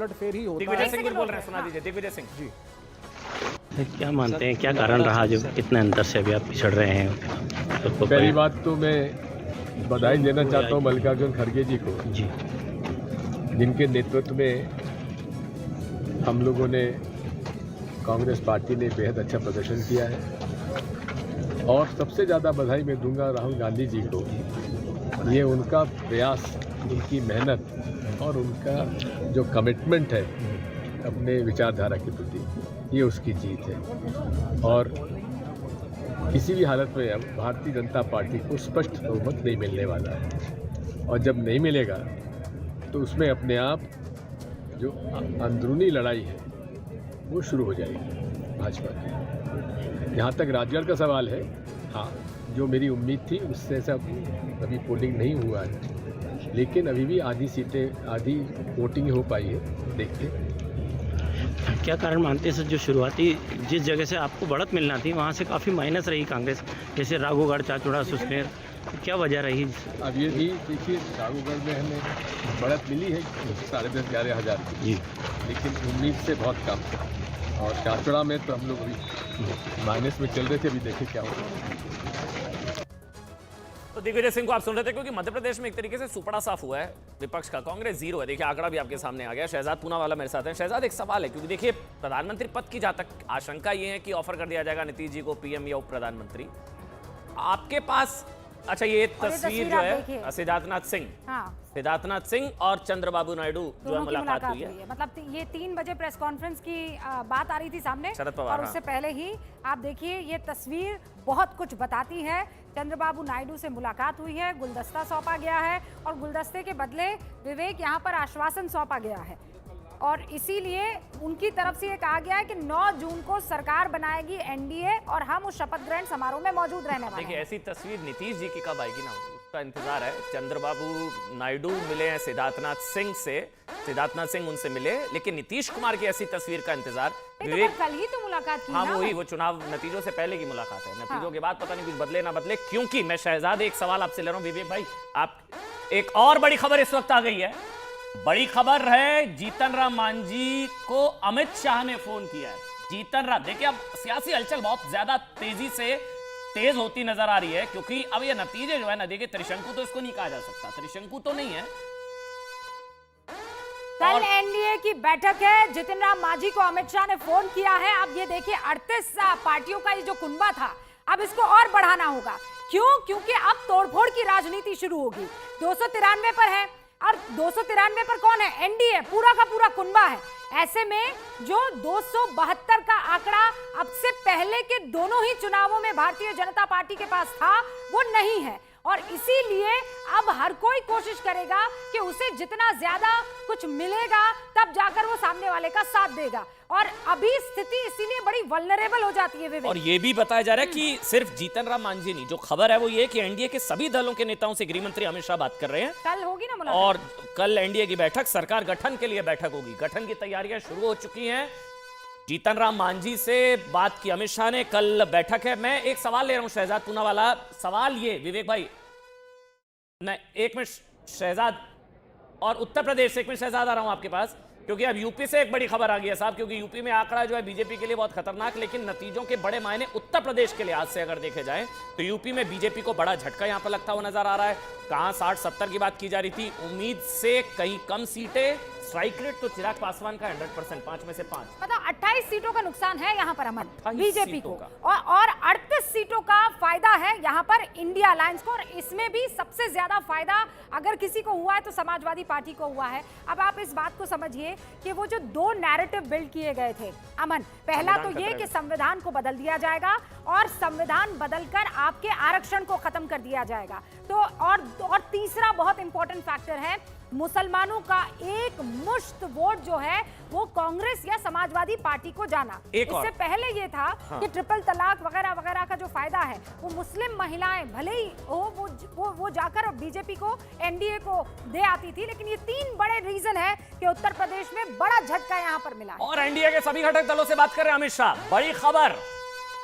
उलटफेर ही होता दिग्विजय है। सिंह कुछ बोल रहे हैं, सुना दीजिए दिग्विजय सिंह जी। क्या मानते हैं, क्या कारण रहा जो इतने अंतर से अभी आप पिछड़ रहे हैं? तो पहली बात तो मैं बधाई देना चाहता हूँ मल्लिकार्जुन खड़गे जी को, जी जिनके नेतृत्व में हम लोगों ने, कांग्रेस पार्टी ने बेहद अच्छा प्रदर्शन किया है। और सबसे ज़्यादा बधाई मैं दूंगा राहुल गांधी जी को। ये उनका प्रयास, उनकी मेहनत और उनका जो कमिटमेंट है अपने विचारधारा के प्रति, ये उसकी जीत है। और किसी भी हालत में अब भारतीय जनता पार्टी को स्पष्ट बहुमत नहीं मिलने वाला है। और जब नहीं मिलेगा तो उसमें अपने आप जो अंदरूनी लड़ाई है वो शुरू हो जाएगी भाजपा की। जहाँ तक राजगढ़ का सवाल है, हाँ, जो मेरी उम्मीद थी उससे सब अभी पोलिंग नहीं हुआ है, लेकिन अभी भी आधी वोटिंग हो पाई है। देखते हैं क्या कारण मानते हैं सर, जो शुरुआती जिस जगह से आपको बढ़त मिलना थी वहाँ से काफ़ी माइनस रही कांग्रेस, जैसे राघोगढ़, चाचौड़ा, सुसनेर, क्या वजह रही? अब ये भी देखिए, राघोगढ़ में हमें बढ़त मिली है 10,500-11 हज़ार की जी, लेकिन उम्मीद से बहुत कम था। और चाचौड़ा में तो हम लोग अभी माइनस में चल रहे थे, अभी देखें क्या होगा। तो दिग्विजय सिंह को आप सुन रहे थे, क्योंकि मध्य प्रदेश में एक तरीके से सुपड़ा साफ हुआ है विपक्ष का। कांग्रेस 0 है, देखिए आंकड़ा भी आपके सामने आ गया। शहजाद पूनावाला मेरे साथ हैं। शहजाद, एक सवाल है, क्योंकि देखिए प्रधानमंत्री पद की जहां तक आशंका ये है कि ऑफर कर दिया जाएगा नीतीश जी को पीएम या उप प्रधानमंत्री, आपके पास, अच्छा ये तस्वीर जो है सिद्धार्थनाथ सिंह, सिद्धार्थनाथ सिंह और चंद्रबाबू नायडू जो है मुलाकात हुई है। मतलब ये 3 बजे प्रेस कॉन्फ्रेंस की बात आ रही थी सामने, शरद पवार, और उससे पहले ही आप देखिए ये तस्वीर बहुत कुछ बताती है। चंद्रबाबू नायडू से मुलाकात हुई है, गुलदस्ता सौंपा गया है और गुलदस्ते के बदले विवेक यहाँ पर आश्वासन सौंपा गया है। और इसीलिए उनकी तरफ से ये कहा गया है कि 9 जून को सरकार बनाएगी एनडीए और हम उस शपथ ग्रहण समारोह में मौजूद रहने वाले हैं। देखिए ऐसी तस्वीर नीतीश जी की कब आएगी ना, उसका इंतजार है। चंद्रबाबू नायडू मिले हैं सिद्धार्थनाथ सिंह से, सिद्धार्थनाथ सिंह उनसे मिले, लेकिन नीतीश कुमार की ऐसी तस्वीर का इंतजार। विवेक कल ही तो मुलाकात की, हाँ वही, वो चुनाव नतीजों से पहले की मुलाकात है। नतीजों के बाद पता नहीं कुछ बदले ना बदले। क्योंकि मैं शहजाद एक सवाल आपसे ले रहा हूँ विवेक भाई, आप, एक और बड़ी खबर इस वक्त आ गई है। बड़ी खबर है, जीतन राम मांझी को अमित शाह ने फोन किया है। जीतन राम, देखिए अब सियासी हलचल बहुत ज्यादा तेजी से तेज होती नजर आ रही है, क्योंकि अब ये नतीजे जो है ना, देखिए त्रिशंकु तो इसको नहीं कहा जा सकता, त्रिशंकु तो नहीं है। कल एनडीए की बैठक है, जितिन राम मांझी को अमित शाह ने फोन किया है। अब ये देखिए 38 पार्टियों का ये जो कुनबा था, अब इसको और बढ़ाना होगा। क्यों? क्योंकि अब तोड़फोड़ की राजनीति शुरू होगी। 293 पर है, और 293 पर कौन है? एनडीए, पूरा का पूरा कुनबा है। ऐसे में जो 272 का आंकड़ा अब से पहले के दोनों ही चुनावों में भारतीय जनता पार्टी के पास था, वो नहीं है। और इसीलिए अब हर कोई कोशिश करेगा कि उसे जितना ज्यादा कुछ मिलेगा तब जाकर वो सामने वाले का साथ देगा। और अभी स्थिति इसीलिए बड़ी वल्नरेबल हो जाती है विवेक। और ये भी बताया जा रहा है कि सिर्फ जीतन राम मांझी नहीं, जो खबर है वो ये कि एनडीए के सभी दलों के नेताओं से गृह मंत्री अमित शाह बात कर रहे हैं। कल होगी ना मुलाकात, और कल एनडीए की बैठक, सरकार गठन के लिए बैठक होगी। गठन की तैयारियां शुरू हो चुकी हैं। जीतन राम मांझी से बात की अमित शाह ने, कल बैठक है। मैं एक सवाल ले रहा हूं शहजाद पूनावाला, सवाल ये विवेक भाई, नहीं एक मिनट शहजाद, और उत्तर प्रदेश से एक मिनट शहजाद आ रहा हूं आपके पास, क्योंकि अब यूपी से एक बड़ी खबर आ गई है साहब, क्योंकि यूपी में आंकड़ा जो है बीजेपी के लिए बहुत खतरनाक, लेकिन नतीजों के बड़े मायने उत्तर प्रदेश के लिहाज से अगर देखे जाए तो यूपी में बीजेपी को बड़ा झटका यहां पर लगता हुआ नजर आ रहा है। कहां 60-70 की बात की जा रही थी, उम्मीद से कहीं कम सीटें। स्ट्राइक रेट तो चिराग पासवान का 100%, 5 में से 5, मतलब 28 सीटों का नुकसान है यहाँ पर अमन 28 बीजेपी को, सीटों और 38 सीटों का फायदा है यहाँ पर इंडिया अलायंस को। और इसमें भी सबसे ज्यादा फायदा अगर किसी को हुआ है तो समाजवादी पार्टी को हुआ है। अब आप इस बात को समझिए कि वो जो 2 नैरेटिव बिल्ड किए गए थे अमन, पहला तो ये कि संविधान को बदल दिया जाएगा और संविधान बदलकर आपके आरक्षण को खत्म कर दिया जाएगा। तो और तीसरा बहुत इंपॉर्टेंट फैक्टर है, मुसलमानों का एक मुश्त वोट जो है वो कांग्रेस या समाजवादी पार्टी को जाना। इससे पहले ये था कि ट्रिपल तलाक वगैरह वगैरह का जो फायदा है वो मुस्लिम महिलाएं भले ही हो वो जाकर बीजेपी को, एनडीए को दे आती थी। लेकिन ये 3 बड़े रीजन है कि उत्तर प्रदेश में बड़ा झटका यहाँ पर मिला है। और एनडीए के सभी घटक दलों से बात कर रहे हैं अमित शाह। बड़ी खबर,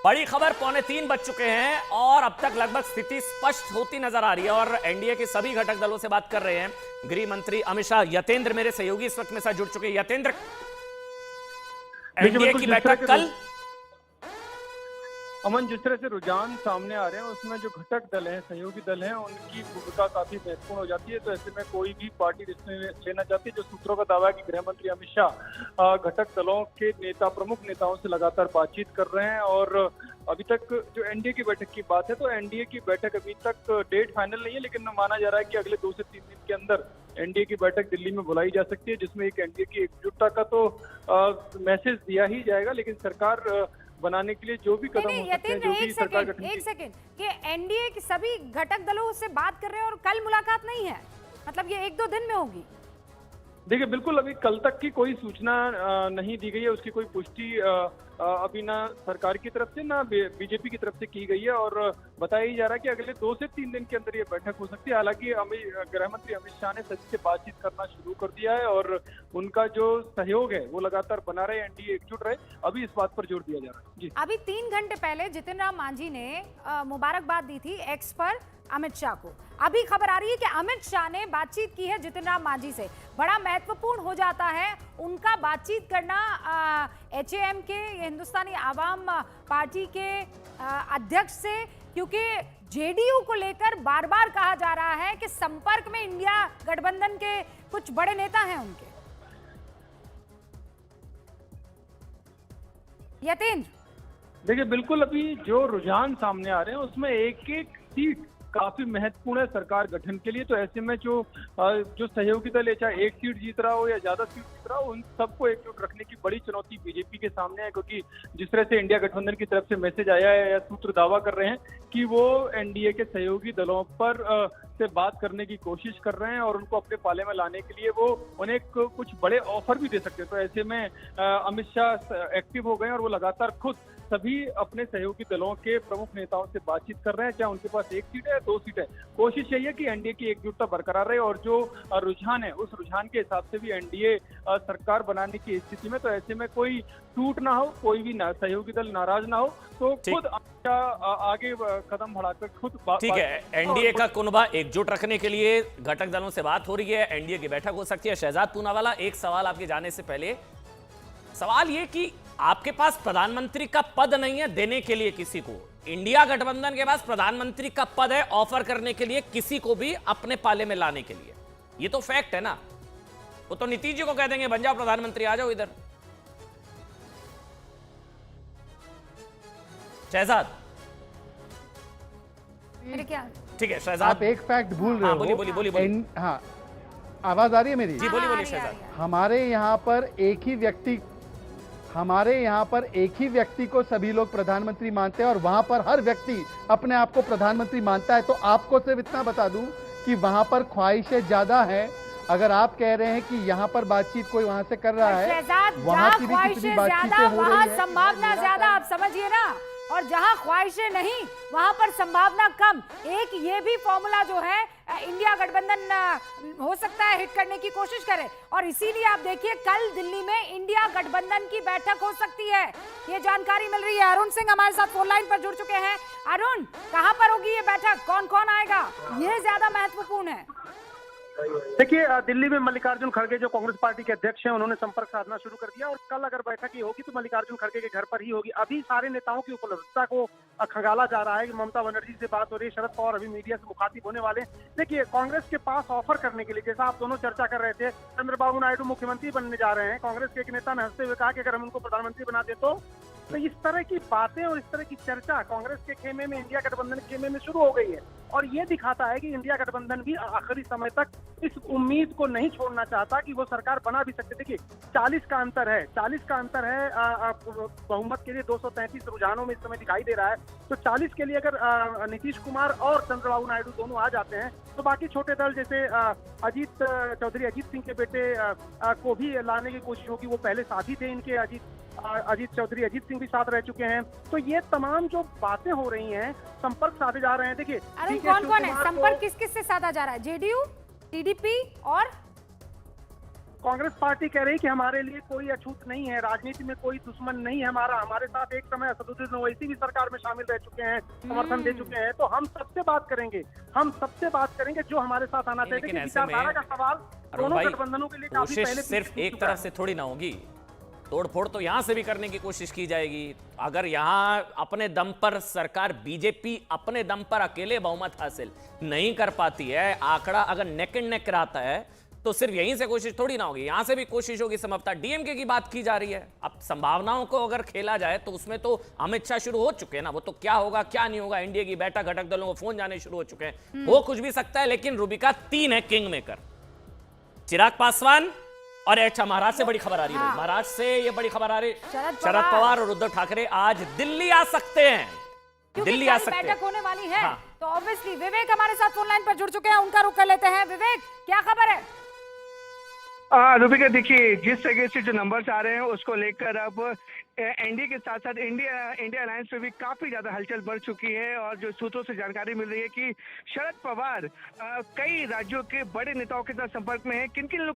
बड़ी खबर 2:45 बज चुके हैं और अब तक लगभग स्थिति स्पष्ट होती नजर आ रही है और एनडीए के सभी घटक दलों से बात कर रहे हैं गृह मंत्री अमित शाह। यतेंद्र मेरे सहयोगी इस वक्त में साथ जुड़ चुके हैं। यतेंद्र, एनडीए की बैठक कल। अमन, जिस तरह से रुझान सामने आ रहे हैं उसमें जो घटक दल हैं, सहयोगी दल हैं, उनकी भूमिका काफी महत्वपूर्ण हो जाती है। तो ऐसे में कोई भी पार्टी रिस्क लेना चाहती है। जो सूत्रों का दावा है कि गृह मंत्री अमित शाह घटक दलों के नेता, प्रमुख नेताओं से लगातार बातचीत कर रहे हैं। और अभी तक जो एनडीए की बैठक की बात है, तो एनडीए की बैठक अभी तक डेट फाइनल नहीं है, लेकिन माना जा रहा है कि अगले 2 से 3 दिन के अंदर एनडीए की बैठक दिल्ली में बुलाई जा सकती है, जिसमें एक एनडीए की एकजुटता का तो मैसेज दिया ही जाएगा। लेकिन सरकार बनाने के लिए जो भी कदम हो सकते हैं, जो भी सरकार गठन एक सेकंड, कि एनडीए के सभी घटक दलों से बात कर रहे हैं और कल मुलाकात नहीं है, मतलब ये 1-2 दिन में होगी? देखिए, बिल्कुल अभी कल तक की कोई सूचना नहीं दी गई है, उसकी कोई पुष्टि अभी ना सरकार की तरफ से ना बीजेपी की तरफ से की गई है। और बताया ही जा रहा है कि अगले 2 से 3 दिन के अंदर ये बैठक हो सकती है। हालांकि गृह मंत्री अमित शाह ने सभी से बातचीत करना शुरू कर दिया है और उनका जो सहयोग है वो लगातार बना रहे, एनडीए एकजुट रहे, अभी इस बात पर जोर दिया जा रहा है। जी, अभी 3 घंटे पहले जितिन राम मांझी ने मुबारकबाद दी थी एक्स पर अमित शाह को। अभी खबर आ रही है कि अमित शाह ने बातचीत की है जितिन राम मांझी से। बड़ा महत्वपूर्ण हो जाता है उनका बातचीत करना एचएएम के, हिंदुस्तानी आवाम पार्टी के अध्यक्ष से, क्योंकि जेडीयू को लेकर बार बार कहा जा रहा है कि संपर्क में इंडिया गठबंधन के कुछ बड़े नेता हैं उनके। यतेंद्र, देखिए, बिल्कुल अभी जो रुझान सामने आ रहे हैं उसमें एक एक सीट काफी महत्वपूर्ण है सरकार गठन के लिए। तो ऐसे में जो सहयोगी दल है, चाहे एक सीट जीत रहा हो या ज्यादा सीट जीत रहा हो, उन सबको एकजुट रखने की बड़ी चुनौती बीजेपी के सामने है। क्योंकि जिस तरह से इंडिया गठबंधन की तरफ से मैसेज आया है या सूत्र दावा कर रहे हैं कि वो एनडीए के सहयोगी दलों पर से बात करने की कोशिश कर रहे हैं और उनको अपने पाले में लाने के लिए वो उन्हें कुछ बड़े ऑफर भी दे सकते हैं। तो ऐसे में अमित शाह एक्टिव हो गए और वो लगातार खुद सभी अपने सहयोगी दलों के प्रमुख नेताओं से बातचीत कर रहे हैं, चाहे उनके पास 1 सीट है या 2 सीट है। कोशिश यही है कि एनडीए की एकजुटता बरकरार रहे और जो रुझान है उस रुझान के हिसाब से भी एनडीए सरकार बनाने की स्थिति में। तो ऐसे में कोई टूट ना हो, कोई भी सहयोगी दल नाराज ना हो, तो खुद अमित शाह आगे कदम बढ़ाकर खुद ठीक है, एनडीए का कुनबा एकजुट रखने के लिए घटक दलों से बात हो रही है, एनडीए की बैठक हो सकती है। शहजाद पूनावाला, एक सवाल आपके जाने से पहले, सवाल ये कि आपके पास प्रधानमंत्री का पद नहीं है देने के लिए किसी को, इंडिया गठबंधन के पास प्रधानमंत्री का पद है ऑफर करने के लिए किसी को भी अपने पाले में लाने के लिए, ये तो फैक्ट है ना। वो तो नीतीश जी को कह देंगे बन जाओ प्रधानमंत्री, आ जाओ इधर। शहजाद, ठीक है शहजाद, आप एक फैक्ट भूल रहे हो। बोलिए। हाँ, आवाज आ रही है मेरी? जी बोलिए शहजाद। हमारे यहाँ पर एक ही व्यक्ति को सभी लोग प्रधानमंत्री मानते हैं और वहां पर हर व्यक्ति अपने आप को प्रधानमंत्री मानता है। तो आपको सिर्फ इतना बता दूं कि वहां पर ख्वाहिशें ज्यादा हैं। अगर आप कह रहे हैं कि यहाँ पर बातचीत कोई वहां से कर रहा है, वहां की भी कितनी बातचीतें हो रही है, संभावना ज्यादा, आप समझिए ना। और जहां ख्वाहिशें नहीं वहां पर संभावना कम। एक ये भी फॉर्मूला जो है इंडिया गठबंधन हो सकता है हिट करने की कोशिश करे, और इसीलिए आप देखिए कल दिल्ली में इंडिया गठबंधन की बैठक हो सकती है, ये जानकारी मिल रही है। अरुण सिंह हमारे साथ फोन लाइन पर जुड़ चुके हैं। अरुण, कहां पर होगी ये बैठक, कौन कौन आएगा, ये ज्यादा महत्वपूर्ण है? देखिए, दिल्ली में मल्लिकार्जुन खड़गे जो कांग्रेस पार्टी के अध्यक्ष हैं, उन्होंने संपर्क साधना शुरू कर दिया और कल अगर बैठक ही होगी तो मल्लिकार्जुन खड़गे के घर पर ही होगी। अभी सारे नेताओं की उपलब्धता को खंगाला जा रहा है कि ममता बनर्जी से बात हो रही है, शरद पवार अभी मीडिया से मुखातिब होने वाले। देखिए, कांग्रेस के पास ऑफर करने के लिए, जैसा आप दोनों चर्चा कर रहे थे, चंद्रबाबू नायडू मुख्यमंत्री बनने जा रहे हैं। कांग्रेस के एक नेता ने हंसते हुए कहा कि अगर हम उनको प्रधानमंत्री बना दे तो इस तरह की बातें और इस तरह की चर्चा कांग्रेस के खेमे में, इंडिया गठबंधन के खेमे में शुरू हो गई है। और ये दिखाता है कि इंडिया गठबंधन भी आखिरी समय तक इस उम्मीद को नहीं छोड़ना चाहता कि वो सरकार बना भी सकते। देखिए, 40 का अंतर है बहुमत के लिए। 233 रुझानों में इस समय दिखाई दे रहा है। तो 40 के लिए अगर नीतीश कुमार और चंद्रबाबू नायडू दोनों आ जाते हैं तो बाकी छोटे दल जैसे अजीत सिंह के बेटे को भी लाने की कोशिश होगी। वो पहले साथी थे इनके, अजीत सिंह भी साथ रह चुके हैं। तो ये तमाम जो बातें हो रही हैं, संपर्क साधे जा रहे हैं। देखिए, कौन है संपर्क, किस किस से साधा जा रहा है? जेडीयू, टीडीपी और कांग्रेस पार्टी कह रही है कि हमारे लिए कोई अछूत नहीं है, राजनीति में कोई दुश्मन नहीं है हमारा। हमारे साथ एक समय असदुद्दीन ओवैसी भी सरकार में शामिल रह चुके हैं, समर्थन दे चुके हैं। तो हम सबसे बात करेंगे, जो हमारे साथ आना चाहिए। लेकिन ऐसे विचारधारा में का सवाल अरुण दोनों भाई, गठबंधनों के लिए काफी कोशिश पहले सिर्फ पूछ एक चुका तरफ है। से थोड़ी ना होगी, तोड़फोड़ तो यहां से भी करने की कोशिश की जाएगी। अगर यहां अपने दम पर सरकार बीजेपी अपने दम पर अकेले बहुमत हासिल नहीं कर पाती है, आंकड़ा अगर नेक एंड नेक रहता है, तो सिर्फ यहीं से कोशिश थोड़ी ना होगी, यहां से भी कोशिश होगी संभवतः। डीएमके की बात की जा रही है, अब संभावनाओं को अगर खेला जाए तो उसमें तो अमित शाह शुरू हो चुके हैं ना, वो तो क्या होगा क्या नहीं होगा, एनडीए की बैठक, घटक दलों को फोन जाने शुरू हो चुके हैं, वो कुछ भी सकता है। लेकिन रूबिका 3 है किंग मेकर, चिराग पासवान और अच्छा महाराष्ट्र से बड़ी खबर आ रही है, महाराष्ट्र से ये बड़ी खबर आ रही है, शरद पवार और उद्धव ठाकरे आज दिल्ली आ सकते हैं, दिल्ली आ सकते हैं, बैठक होने वाली है। हाँ। तो ऑब्वियसली विवेक हमारे साथ फोन लाइन पर जुड़ चुके हैं, उनका रुख कर लेते हैं। विवेक, क्या खबर है? रूबिका, देखिए जिस जगह से जो नंबर्स आ रहे हैं उसको लेकर अब एनडीए के साथ साथ इंडिया अलायंस में भी काफी ज्यादा हलचल बढ़ चुकी है। और जो सूत्रों से जानकारी मिल रही है कि शरद पवार कई राज्यों के बड़े नेताओं के साथ संपर्क में है। किन किन